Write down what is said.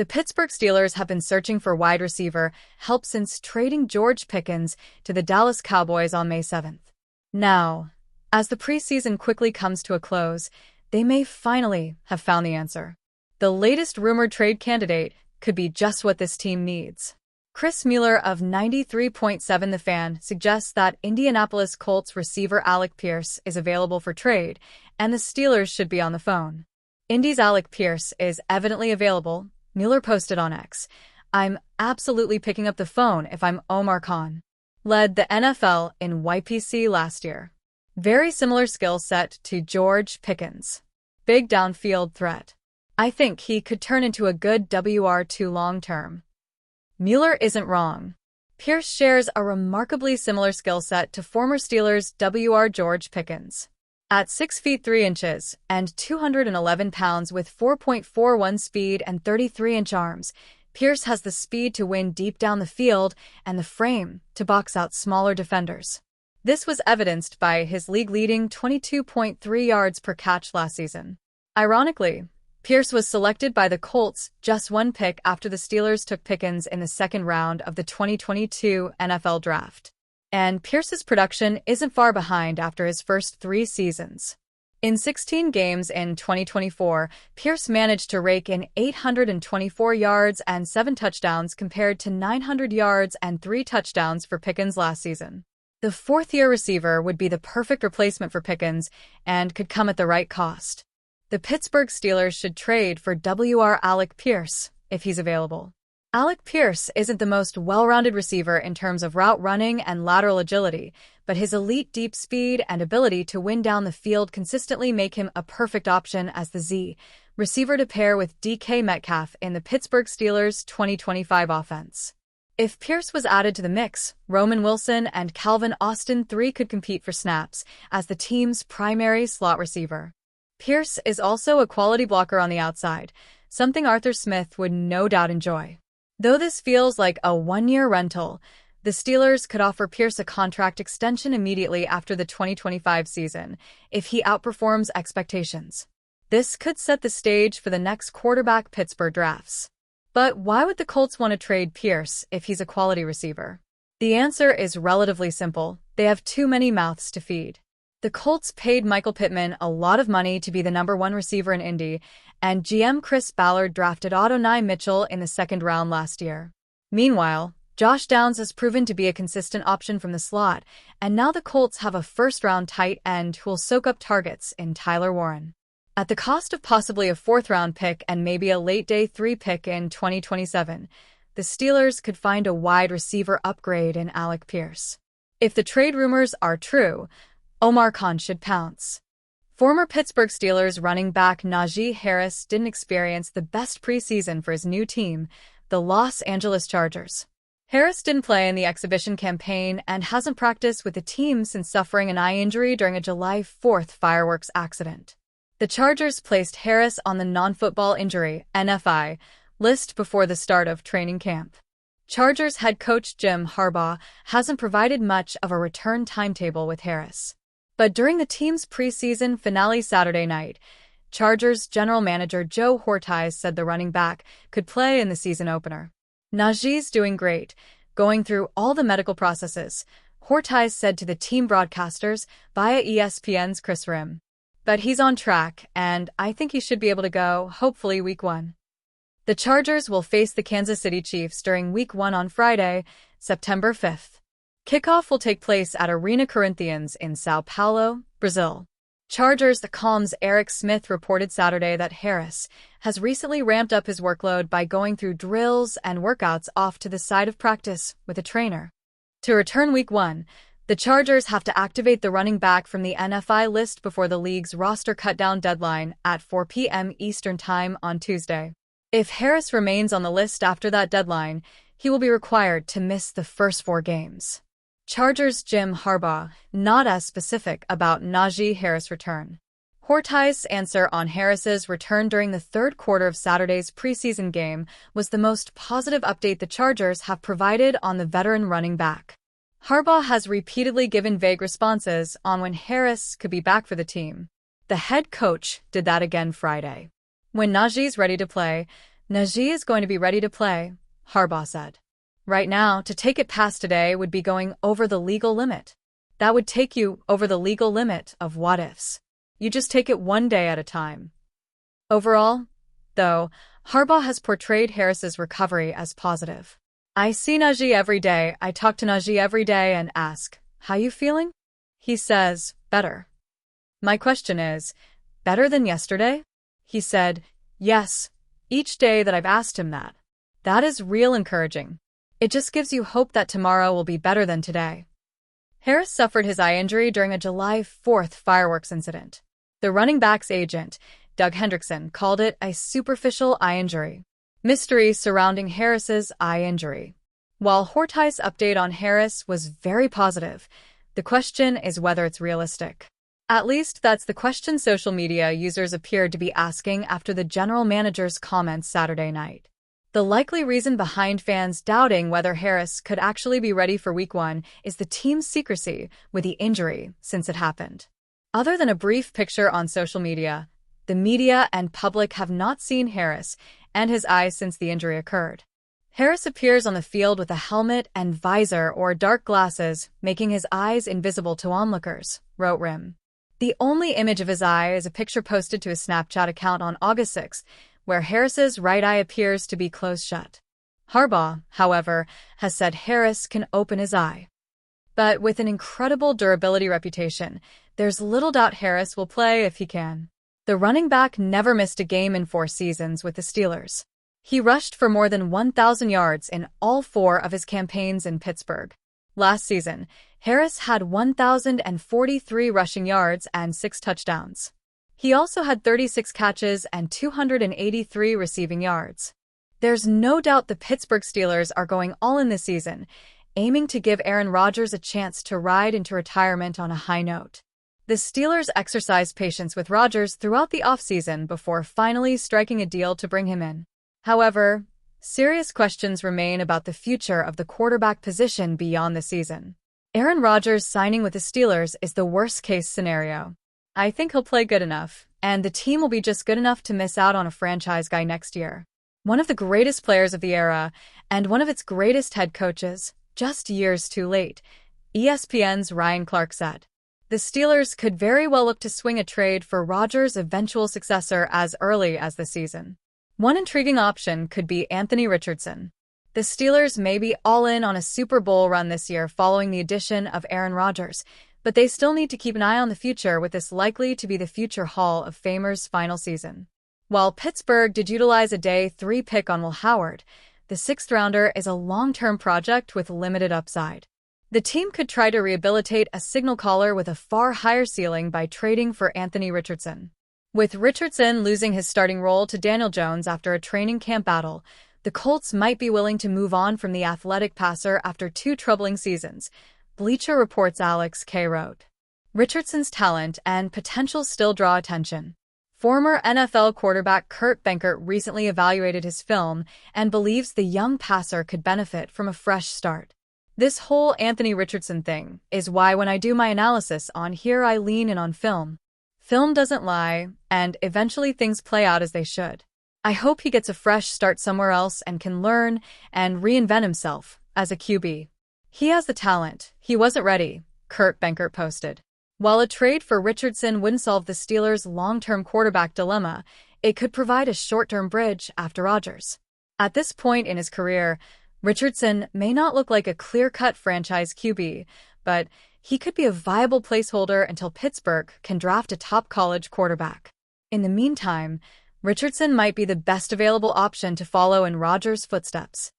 The Pittsburgh Steelers have been searching for wide receiver help since trading George Pickens to the Dallas Cowboys on May 7th. Now, as the preseason quickly comes to a close, they may finally have found the answer. The latest rumored trade candidate could be just what this team needs. Chris Mueller of 93.7 The Fan suggests that Indianapolis Colts receiver Alec Pierce is available for trade, and the Steelers should be on the phone. Indy's Alec Pierce is evidently available, Mueller posted on X. "I'm absolutely picking up the phone if I'm Omar Khan. Led the NFL in YPC last year. Very similar skill set to George Pickens. Big downfield threat. I think he could turn into a good WR2 long-term." Mueller isn't wrong. Pierce shares a remarkably similar skill set to former Steelers WR George Pickens. At 6 feet 3 inches and 211 pounds with 4.41 speed and 33-inch arms, Pierce has the speed to win deep down the field and the frame to box out smaller defenders. This was evidenced by his league-leading 22.3 yards per catch last season. Ironically, Pierce was selected by the Colts just one pick after the Steelers took Pickens in the second round of the 2022 NFL Draft. And Pierce's production isn't far behind after his first 3 seasons. In 16 games in 2024, Pierce managed to rake in 824 yards and 7 touchdowns compared to 900 yards and 3 touchdowns for Pickens last season. The fourth-year receiver would be the perfect replacement for Pickens and could come at the right cost. The Pittsburgh Steelers should trade for WR Alec Pierce if he's available. Alec Pierce isn't the most well-rounded receiver in terms of route running and lateral agility, but his elite deep speed and ability to win down the field consistently make him a perfect option as the Z receiver to pair with DK Metcalf in the Pittsburgh Steelers' 2025 offense. If Pierce was added to the mix, Roman Wilson and Calvin Austin III could compete for snaps as the team's primary slot receiver. Pierce is also a quality blocker on the outside, something Arthur Smith would no doubt enjoy. Though this feels like a one-year rental, the Steelers could offer Pierce a contract extension immediately after the 2025 season if he outperforms expectations. This could set the stage for the next quarterback Pittsburgh drafts. But why would the Colts want to trade Pierce if he's a quality receiver? The answer is relatively simple. They have too many mouths to feed. The Colts paid Michael Pittman a lot of money to be the number 1 receiver in Indy, and GM Chris Ballard drafted Adonai Mitchell in the second round last year. Meanwhile, Josh Downs has proven to be a consistent option from the slot, and now the Colts have a first-round tight end who will soak up targets in Tyler Warren. At the cost of possibly a 4th-round pick and maybe a late-day 3 pick in 2027, the Steelers could find a wide receiver upgrade in Alec Pierce. If the trade rumors are true, Omar Khan should pounce. Former Pittsburgh Steelers running back Najee Harris didn't experience the best preseason for his new team, the Los Angeles Chargers. Harris didn't play in the exhibition campaign and hasn't practiced with the team since suffering an eye injury during a July 4th fireworks accident. The Chargers placed Harris on the non-football injury (NFI) list before the start of training camp. Chargers head coach Jim Harbaugh hasn't provided much of a return timetable with Harris. But during the team's preseason finale Saturday night, Chargers general manager Joe Hortiz said the running back could play in the season opener. "Najee's doing great, going through all the medical processes," Hortiz said to the team broadcasters via ESPN's Chris Rim. "But he's on track, and I think he should be able to go, hopefully week 1. The Chargers will face the Kansas City Chiefs during week 1 on Friday, September 5th. Kickoff will take place at Arena Corinthians in Sao Paulo, Brazil. Chargers.com's Eric Smith reported Saturday that Harris has recently ramped up his workload by going through drills and workouts off to the side of practice with a trainer. To return week 1, the Chargers have to activate the running back from the NFI list before the league's roster cutdown deadline at 4 p.m. Eastern Time on Tuesday. If Harris remains on the list after that deadline, he will be required to miss the first 4 games. Chargers Jim Harbaugh not as specific about Najee Harris' return. Hortiz's answer on Harris's return during the third quarter of Saturday's preseason game was the most positive update the Chargers have provided on the veteran running back. Harbaugh has repeatedly given vague responses on when Harris could be back for the team. The head coach did that again Friday. "When Najee's ready to play, Najee is going to be ready to play, Harbaugh said. Right now, to take it past today would be going over the legal limit. That would take you over the legal limit of what-ifs. You just take it one day at a time. Overall, though, Harbaugh has portrayed Harris's recovery as positive. I see Najee every day, I talk to Najee every day and ask, how you feeling? He says, better. My question is, better than yesterday? He said, yes, each day that I've asked him that. That is real encouraging. It just gives you hope that tomorrow will be better than today. Harris suffered his eye injury during a July 4th fireworks incident. The running back's agent, Doug Hendrickson, called it a superficial eye injury. Mystery surrounding Harris's eye injury. While Hortie's update on Harris was very positive, the question is whether it's realistic. At least that's the question social media users appeared to be asking after the general manager's comments Saturday night. The likely reason behind fans doubting whether Harris could actually be ready for Week 1 is the team's secrecy with the injury since it happened. Other than a brief picture on social media, the media and public have not seen Harris and his eyes since the injury occurred. Harris appears on the field with a helmet and visor or dark glasses, making his eyes invisible to onlookers, wrote Rim. The only image of his eye is a picture posted to his Snapchat account on August 6, where Harris's right eye appears to be closed shut. Harbaugh, however, has said Harris can open his eye. But with an incredible durability reputation, there's little doubt Harris will play if he can. The running back never missed a game in 4 seasons with the Steelers. He rushed for more than 1,000 yards in all 4 of his campaigns in Pittsburgh. Last season, Harris had 1,043 rushing yards and 6 touchdowns. He also had 36 catches and 283 receiving yards. There's no doubt the Pittsburgh Steelers are going all in this season, aiming to give Aaron Rodgers a chance to ride into retirement on a high note. The Steelers exercised patience with Rodgers throughout the offseason before finally striking a deal to bring him in. However, serious questions remain about the future of the quarterback position beyond the season. Aaron Rodgers signing with the Steelers is the worst-case scenario. I think he'll play good enough, and the team will be just good enough to miss out on a franchise guy next year. One of the greatest players of the era, and one of its greatest head coaches, just years too late, ESPN's Ryan Clark said. The Steelers could very well look to swing a trade for Rodgers' eventual successor as early as the season. One intriguing option could be Anthony Richardson. The Steelers may be all in on a Super Bowl run this year following the addition of Aaron Rodgers, but they still need to keep an eye on the future with this likely to be the future Hall of Famer's final season. While Pittsburgh did utilize a day 3 pick on Will Howard, the 6th-rounder is a long-term project with limited upside. The team could try to rehabilitate a signal caller with a far higher ceiling by trading for Anthony Richardson. With Richardson losing his starting role to Daniel Jones after a training camp battle, the Colts might be willing to move on from the athletic passer after 2 troubling seasons, Bleacher Report's Alex K. wrote. Richardson's talent and potential still draw attention. Former NFL quarterback Kurt Benkert recently evaluated his film and believes the young passer could benefit from a fresh start. This whole Anthony Richardson thing is why when I do my analysis on here I lean in on film. Film doesn't lie, and eventually things play out as they should. I hope he gets a fresh start somewhere else and can learn and reinvent himself as a QB. He has the talent. He wasn't ready, Kurt Benkert posted. While a trade for Richardson wouldn't solve the Steelers' long-term quarterback dilemma, it could provide a short-term bridge after Rodgers. At this point in his career, Richardson may not look like a clear-cut franchise QB, but he could be a viable placeholder until Pittsburgh can draft a top college quarterback. In the meantime, Richardson might be the best available option to follow in Rodgers' footsteps.